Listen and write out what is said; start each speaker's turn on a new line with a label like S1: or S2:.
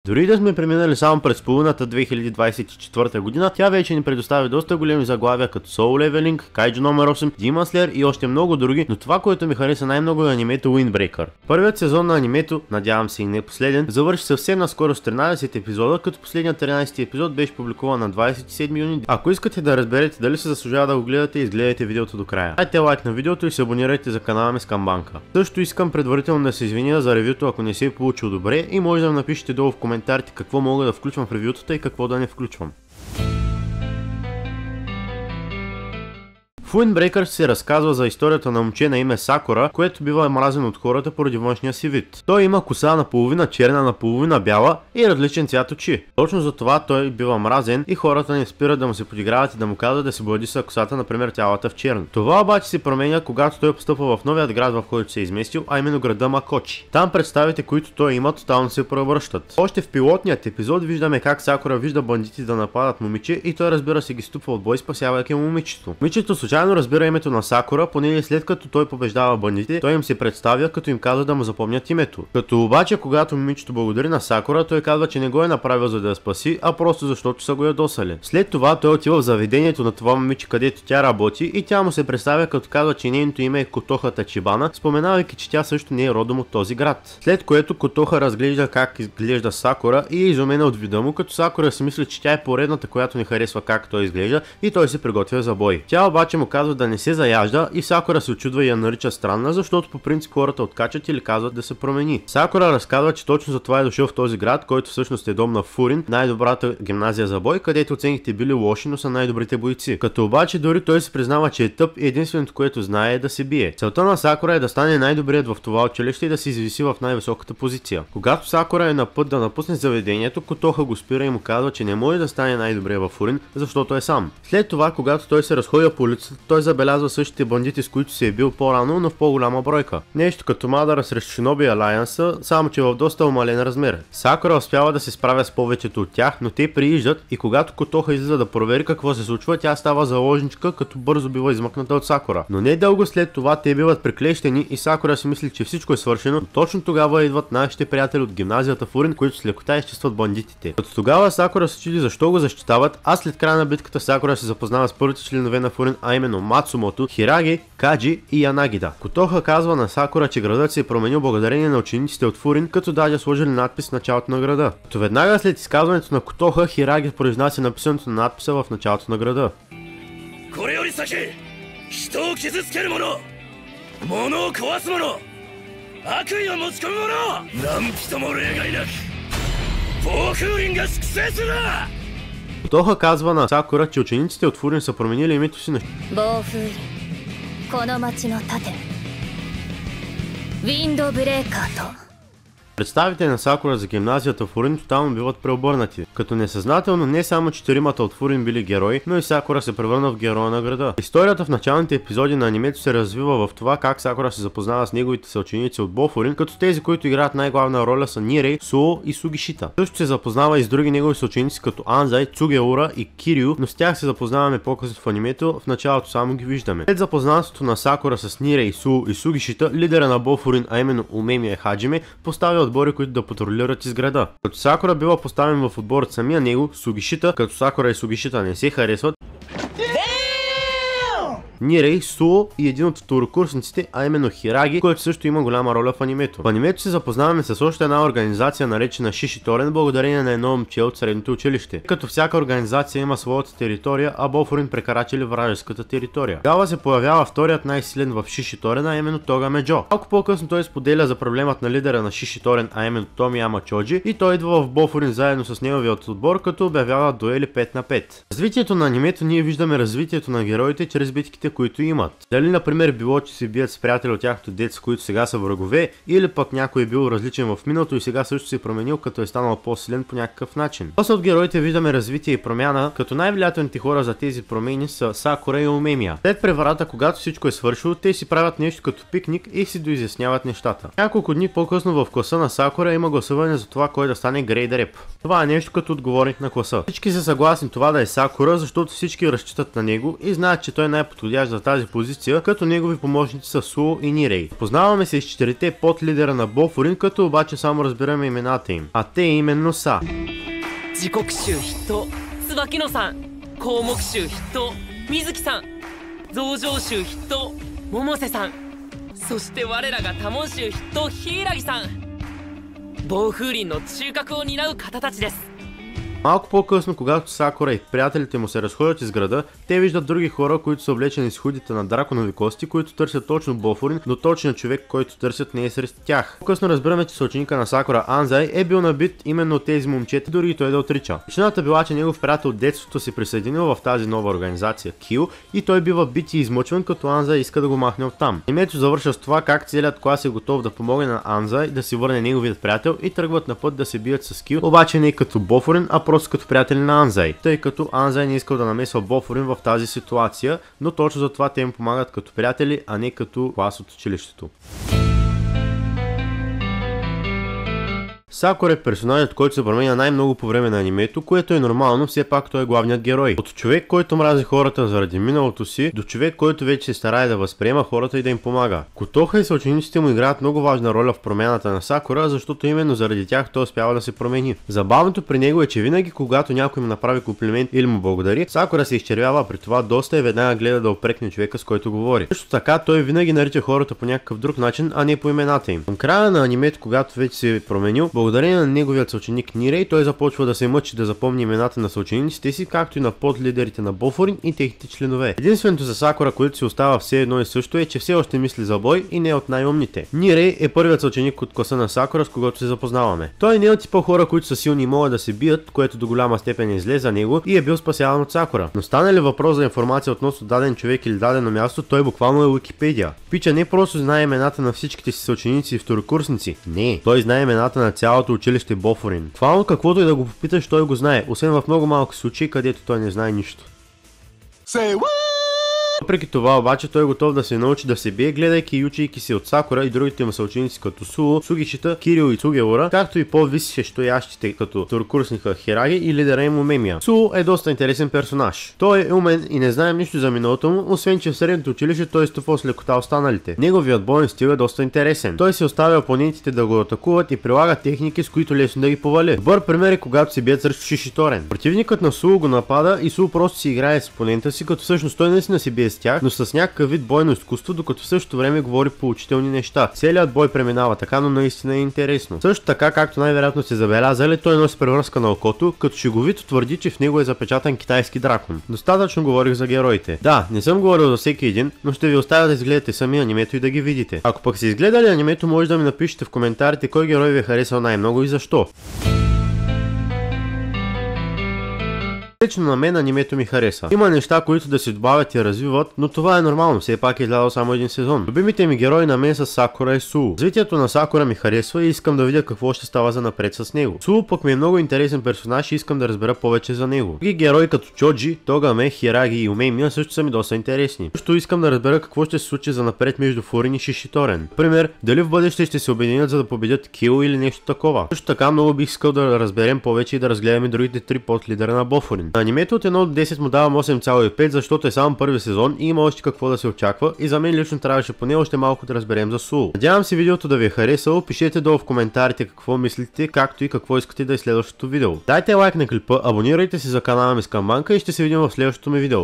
S1: Дори да сме преминали само през половината 2024 година, тя вече ни предоставя доста големи заглавия като Solo Leveling, Kaiju номер 8, Demon Slayer и още много други, но това, което ми хареса най-много е анимето Windbreaker. Първият сезон на анимето, надявам се и не последен, завърши съвсем наскоро с 13 епизода, като последният 13 епизод беше публикуван на 27 юни. Ако искате да разберете дали се заслужава да го гледате, изгледайте видеото до края. Дайте лайк на видеото и се абонирайте за канала ми Скамбанка. Също искам предварително да се извиня за ревюто, ако не се е получил добре, и може да ми напишете долу в коментарите какво мога да включвам в ревютата и какво да не включвам. В Windbreaker се разказва за историята на момче на име Сакура, което бива мразен от хората поради външния си вид. Той има коса наполовина черна, наполовина бяла и различен цвят очи. Точно за това той бива мразен и хората не спират да му се подиграват и да му казват да се блади с косата, например цялата в черно. Това обаче се променя, когато той постъпва в новият град, в който се е изместил, а именно града Макочи. Там представите, които той има, тотално се превръщат. Още в пилотният епизод виждаме как Сакура вижда бандити да нападат момиче и той, разбира се, ги ступва от бой, спасявайки момичето. Момичето случайно разбира името на Сакура, поне след като той побеждава бандитите, той им се представя, като им казва да му запомнят името. Като обаче, когато момичето благодари на Сакура, той казва, че не го е направил за да я спаси, а просто защото са го ядосали. След това той отива в заведението на това момиче, където тя работи, и тя му се представя, като казва, че нейното име е Котоха Тачибана, споменавайки, че тя също не е родом от този град. След което Котоха разглежда как изглежда Сакура и е изумена от вида му, като Сакура си мисли, че тя е поредната, която не харесва как той изглежда, и той се приготвя за бой. Тя обаче му казва да не се заяжда и Сакура се очудва и я нарича странна, защото по принцип хората откачат или казват да се промени. Сакура разказва, че точно за това е дошъл в този град, който всъщност е дом на Фурин, най-добрата гимназия за бой, където оценките били лоши, но са най-добрите бойци. Като обаче дори той се признава, че е тъп и единственото, което знае, е да се бие. Целта на Сакура е да стане най-добрият в това училище и да се извиси в най-високата позиция. Когато Сакура е на път да напусне заведението, Котоха го спира и му казва, че не може да стане най-добрия в Фурин, защото е сам. След това, когато той се разходя по улицата, той забелязва същите бандити, с които се е бил по-рано, но в по-голяма бройка. Нещо като Мадара срещу Shinobi Alliance, само че в доста умален размер. Сакура успява да се справя с повечето от тях, но те прииждат и когато Котоха излиза да провери какво се случва, тя става заложничка, като бързо бива измъкната от Сакура. Но не дълго след това те биват приклещени и Сакура си мисли, че всичко е свършено. Точно тогава идват нашите приятели от гимназията Фурин, които с лекота изчистват бандитите. Като тогава Сакура се чуди защо го защитават, а след края на битката Сакура се запознава с първите членове на Фурин, а именно Мацумото, Хираги, Каджи и Янагида. Котоха казва на Сакура, че градът се е променил благодарение на учениците от Фурин, като даже сложили надпис в началото на града. Като веднага след изказването на Котоха, Хираги произнася написането на надписа в началото на града. Котоха казва на Сакура, че учениците от Фурин са променили името си на Представите на Сакура за гимназията Фурин тотално биват преобърнати, като несъзнателно не само четиримата от Фурин били герои, но и Сакура се превърна в героя на града. Историята в началните епизоди на анимето се развива в това как Сакура се запознава с неговите съученици от Бофурин, като тези, които играят най-главна роля, са Нирей, Суо и Сугишита. Също се запознава и с други негови съученици като Анзай, Цугеура и Кирио, но с тях се запознаваме по-късно в анимето, в началото само ги виждаме. След запознанството на Сакура с Нирей, Суо и Сугишита, лидера на Бофурин, а именно Умемия Хаджиме, поставя отбори, които да патрулират из града. Като Сакура бива поставен в отбор от самия него, Сугишита, като Сакура и Сугишита не се харесват, Нирей, Суо и един от второкурсниците, а именно Хираги, който също има голяма роля в анимето. В анимето се запознаваме с още една организация, наречена Шишиторен, благодарение на едно момче от средното училище. Като всяка организация има своята територия, а Бофурин прекарачили вражеската територия. Тогава се появява вторият най-силен в Шишиторен, а именно Тога Меджо. Малко по-късно той споделя за проблемът на лидера на Шишиторен, а именно Томияма Чоджи, и той идва в Бофурин заедно с неговият отбор, като обявява дуели 5 на 5. Развитието на анимето ние виждаме развитието на героите чрез битките, които имат. Дали, например, било, че се бият с приятели от тяхното деца, които сега са врагове, или пък някой е бил различен в миналото и сега също се е променил, като е станал по-силен по някакъв начин. После от героите виждаме развитие и промяна, като най-влиятелните хора за тези промени са Сакура и Умемия. След преврата, когато всичко е свършило, те си правят нещо като пикник и си доизясняват нещата. Няколко дни по-късно в класа на Сакура има гласуване за това кой да стане Грейд Реп. Това е нещо като отговорник на класа. Всички са съгласни това да е Сакура, защото всички разчитат на него и знаят, че той е най-подходящ подходящ за тази позиция, като негови помощници са Суо и Нирей. Познаваме се с 4-те подлидера на Бофурин, като обаче само разбираме имената им, а те именно са
S2: Jikokushu Hito, Tsubakino-san, Komokushu Hito, Mizuki-san, Zoujoushū Hito, Momose-san, そして我らが多聞衆Hito Hiiragi-san、暴風林の中核を担う方たちです。
S1: Малко по-късно, когато Сакура и приятелите му се разходят из града, те виждат други хора, които са облечени с худите на драконови кости, които търсят точно Бофурин, но точният човек, който търсят, не е сред тях. По-късно разбираме, че съученика на Сакура Анзай е бил набит именно от тези момчета, дори и той да отрича. Причината била, че негов приятел детството се присъединил в тази нова организация Кил и той бива бит и измъчван, като Анзай иска да го махне оттам. Анимето завършва с това как целият клас е готов да помогне на Анзай да си върне неговият приятел и тръгват на път да се бият с Кил, обаче не като Бофурин, а просто като приятели на Анзай, тъй като Анзай не искал да намесва Бофурин в тази ситуация, но точно за това те им помагат като приятели, а не като клас от училището. Сакура е персонажът, който се променя най-много по време на анимето, което е нормално, все пак той е главният герой. От човек, който мрази хората заради миналото си, до човек, който вече се старае да възприема хората и да им помага. Котоха и съучениците му играят много важна роля в промяната на Сакура, защото именно заради тях той успява да се промени. Забавното при него е, че винаги когато някой му направи комплимент или му благодари, Сакура се изчервява при това доста и веднага гледа да опрекне човека, с който говори. Също така той винаги нарича хората по някакъв друг начин, а не по имената им. Към края на анимето, когато вече се е променил, благодарение на неговият съученик Нирей, той започва да се мъчи да запомни имената на съучениците си, както и на подлидерите на Бофурин и техните членове. Единственото за Сакура, което си остава все едно и също, е, че все още мисли за бой и не е от най-умните. Нирей е първият съученик от класа на Сакура, с когото се запознаваме. Той не е от типа хора, които са силни и могат да се бият, което до голяма степен е зле за него и е бил спасяван от Сакура. Но стане ли въпрос за информация относно даден човек или дадено място, той буквално е Уикипедия. Пича не просто знае имената на всичките си съученици и второкурсници. Не, той знае имената на цялото училище Бофурин. Буквално каквото и да го попиташ, той го знае, освен в много малко случаи, където той не знае нищо. Въпреки това обаче той е готов да се научи да се бие, гледайки и учейки се от Сакура и другите му съученици като Суо, Сугишита, Кирио и Цугеура, както и по-висшестоящите като второкурсника Хираги и лидера им Умемия. Суо е доста интересен персонаж. Той е умен и не знаем нищо за миналото му, освен че в средното училище той изтъпва с лекота останалите. Неговият боен стил е доста интересен. Той се оставя опонентите да го атакуват и прилага техники, с които лесно да ги повали. Добър пример е когато се бият срещу Шишиторен. Противникът на Суо го напада и Суо просто си играе с опонента си, като всъщност той наистина се бие с тях, но с някакъв вид бойно изкуство, докато в същото време говори поучителни неща. Целият бой преминава така, но наистина е интересно. Също така, както най-вероятно се забелязали, той носи превръзка на окото, като шеговито твърди, че в него е запечатан китайски дракон. Достатъчно говорих за героите. Да, не съм говорил за всеки един, но ще ви оставя да изгледате сами анимето и да ги видите. Ако пък сте изгледали анимето, може да ми напишете в коментарите кой герой ви е харесал най-много и защо. Лично на мен анимето ми хареса. Има неща, които да се добавят и развиват, но това е нормално, все пак е изгледал само един сезон. Любимите ми герои на мен са Сакура и Суо. Развитието на Сакура ми харесва и искам да видя какво ще става за напред с него. Суо пък ми е много интересен персонаж и искам да разбера повече за него. Други герои като Чоджи, Тогаме, Хираги и Умемия също са ми доста интересни. Също искам да разбера какво ще се случи за напред между Фурин и Шишиторен. Например, дали в бъдеще ще се обединят за да победят Кил или нещо такова. Също така много бих искал да разберем повече и да разгледаме другите три подлидера на Бофурин. Анимето от 1 до 10 му давам 8,5, защото е само първи сезон и има още какво да се очаква и за мен лично трябваше поне още малко да разберем за Суо. Надявам се видеото да ви е харесало, пишете долу в коментарите какво мислите, както и какво искате да е следващото видео. Дайте лайк на клипа, абонирайте се за канала ми с камбанка и ще се видим в следващото ми видео.